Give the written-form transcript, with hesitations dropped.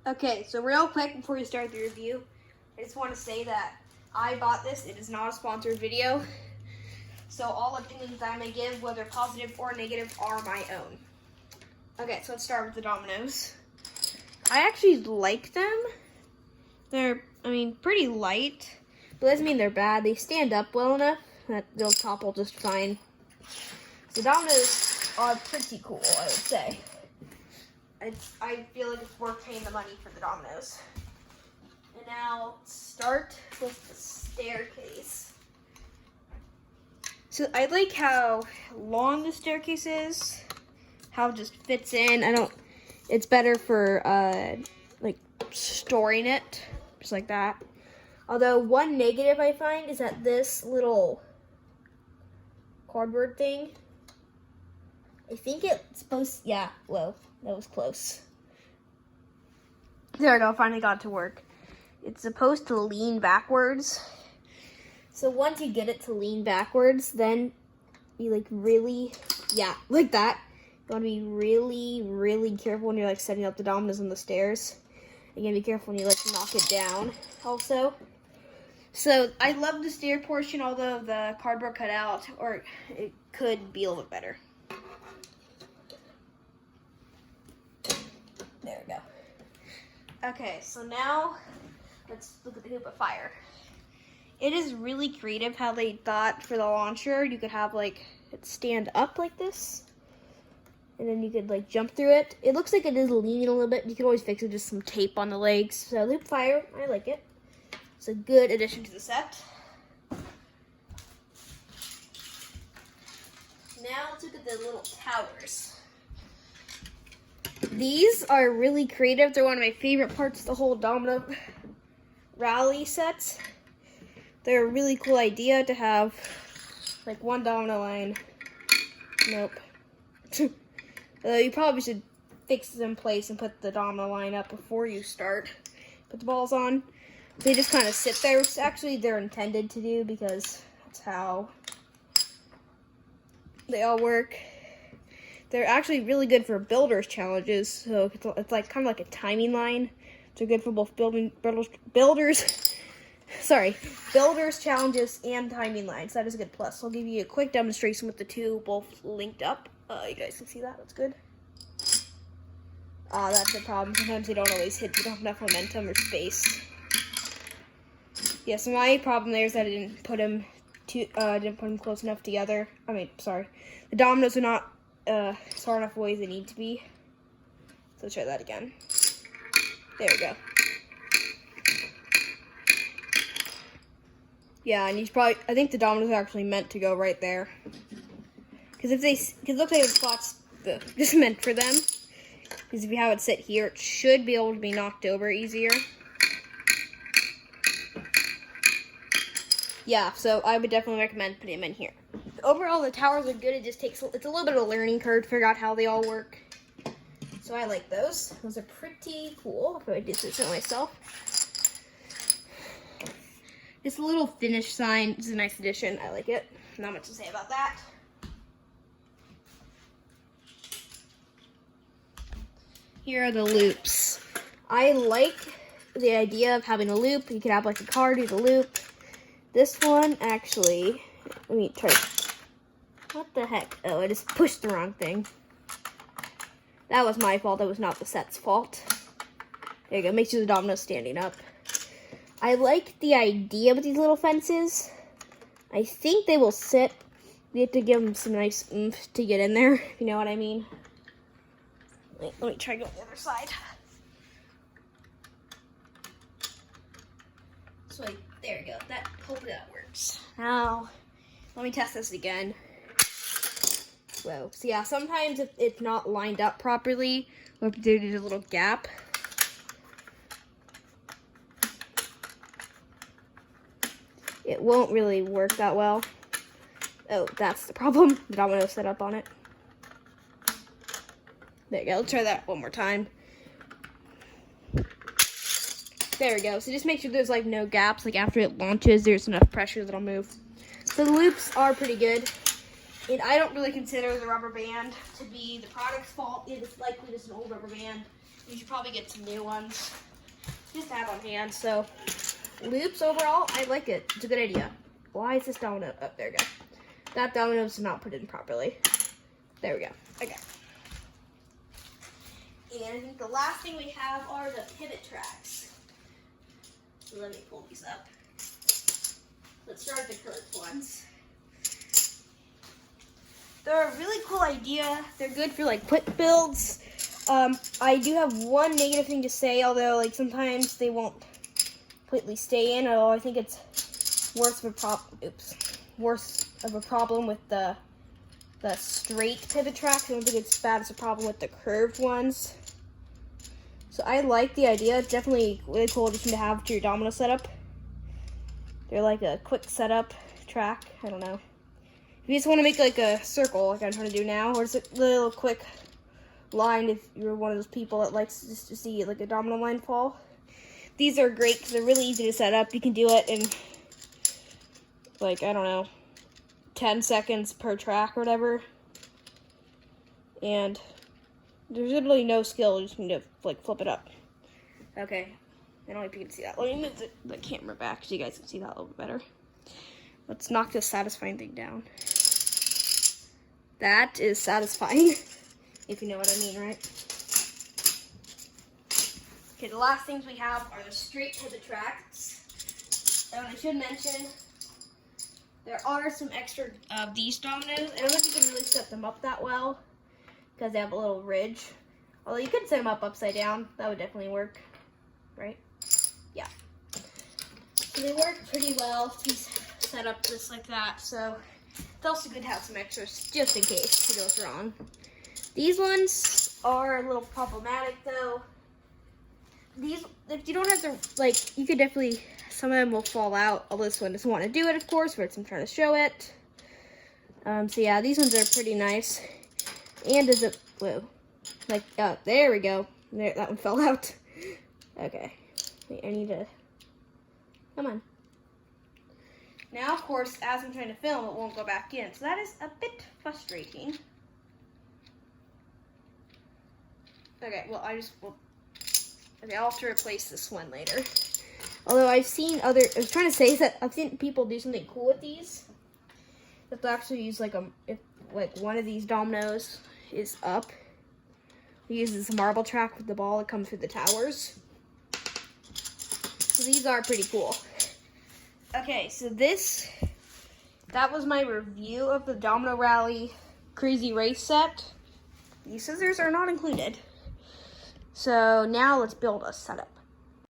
Okay, so real quick before we start the review, I just want to say that I bought this. It is not a sponsored video. So all opinions that I may give, whether positive or negative, are my own. Okay, so let's start with the Dominoes. I actually like them. They're, pretty light. But doesn't mean they're bad. They stand up well enough that they'll topple just fine. So Dominoes are pretty cool, I would say. I feel like it's worth paying the money for the Dominoes. And now, start with the staircase. So I like how long the staircase is, how it just fits in. It's better for like storing it, just like that. Although one negative I find is that this little cardboard thing, I think it's supposed, yeah, whoa, that was close. There we go, finally got it to work. It's supposed to lean backwards. So once you get it to lean backwards, then you like really, yeah, like that. You want to be really, really careful when you're like setting up the Dominoes on the stairs. You gotta be careful when you like knock it down also. So I love the stair portion, although the cardboard cut out, or it could be a little bit better. There we go. Okay, so now let's look at the hoop of fire. It is really creative how they thought for the launcher you could have like it stand up like this, and then you could like jump through it. It looks like it is leaning a little bit. You can always fix it with just some tape on the legs. So the hoop of fire, I like it. It's a good addition to the set. Now let's look at the little towers. These are really creative. They're one of my favorite parts of the whole Domino rally set. They're a really cool idea to have like one domino line. Nope. You probably should fix them in place and put the domino line up before you start. Put the balls on. They just kind of sit there, which actually they're intended to do because that's how they all work. They're actually really good for builders challenges, so it's like kind of like a timing line. They're good for both builders challenges and timing lines. That is a good plus. I'll give you a quick demonstration with the two both linked up. You guys can see that. That's good. That's the problem. Sometimes they don't always hit. You don't have enough momentum or space. Yeah, so my problem there is that I didn't put them close enough together. The dominoes are not far enough away as they need to be. So let's try that again. There we go. Yeah, and I think the dominoes are actually meant to go right there. Because it looks like the spot's just meant for them. Because if you have it sit here, it should be able to be knocked over easier. Yeah, so I would definitely recommend putting them in here. Overall, the towers are good. It's a little bit of a learning curve to figure out how they all work. So I like those. Those are pretty cool. If I did this myself. This little finish sign is a nice addition. I like it. Not much to say about that. Here are the loops. I like the idea of having a loop. You could have like a car do the loop. This one actually, let me try. What the heck? Oh, I just pushed the wrong thing. That was my fault. That was not the set's fault. There you go. Make sure the domino's standing up. I like the idea with these little fences. I think they will sit. You have to give them some nice oomph to get in there, if you know what I mean. Let me try to go to the other side. So there we go. Hopefully that works. Now, let me test this again. Whoa. So yeah, sometimes if it's not lined up properly, we'll have to do a little gap. It won't really work that well. Oh, that's the problem. The domino set up on it. There you go. Let's try that one more time. There we go. So just make sure there's like no gaps. Like after it launches, there's enough pressure that'll move. So the loops are pretty good. And I don't really consider the rubber band to be the product's fault. It is likely just an old rubber band. You should probably get some new ones just to have on hand. So loops overall, I like it. It's a good idea. Why is this domino? Oh, there we go. That domino's not put in properly. There we go. Okay. And I think the last thing we have are the pivot tracks. So let me pull these up. Let's start with the curved ones. They're a really cool idea. They're good for like quick builds. I do have one negative thing to say, although like sometimes they won't completely stay in. Although I think it's worse of a problem with the straight pivot tracks. I don't think it's bad as a problem with the curved ones. So I like the idea. It's definitely really cool addition to have to your domino setup. They're like a quick setup track. I don't know. If you just want to make like a circle, like I'm trying to do now, or just a little quick line if you're one of those people that likes just to see like a domino line fall. These are great because they're really easy to set up. You can do it in like, I don't know, 10 seconds per track or whatever. And there's literally no skill. You just need to like flip it up. Okay. I don't know if you can see that. Let me move the camera back so you guys can see that a little bit better. Let's knock this satisfying thing down. That is satisfying, if you know what I mean, right? Okay, the last things we have are the straight pivot tracks. I should mention, there are some extra of these dominoes. I don't know if you can really set them up that well, because they have a little ridge. Although you could set them up upside down. That would definitely work, right? Yeah. So they work pretty well to be set up just like that. So it's also good to have some extras just in case it goes wrong. These ones are a little problematic though. These, if you don't have to, like, you could definitely, some of them will fall out. Although this one doesn't want to do it, of course, but I'm trying to show it. So yeah, these ones are pretty nice. And is it, whoa, like, there we go. There, that one fell out. Okay. Wait, I need to, come on. Now, of course, as I'm trying to film, it won't go back in. So that is a bit frustrating. Okay, well, okay, I'll have to replace this one later. Although I've seen I was trying to say that I've seen people do something cool with these. That they'll actually use like if like one of these dominoes is up. We use this marble track with the ball that comes through the towers. So these are pretty cool. Okay, so that was my review of the Domino Rally Crazy Race set. These scissors are not included. So now let's build a setup.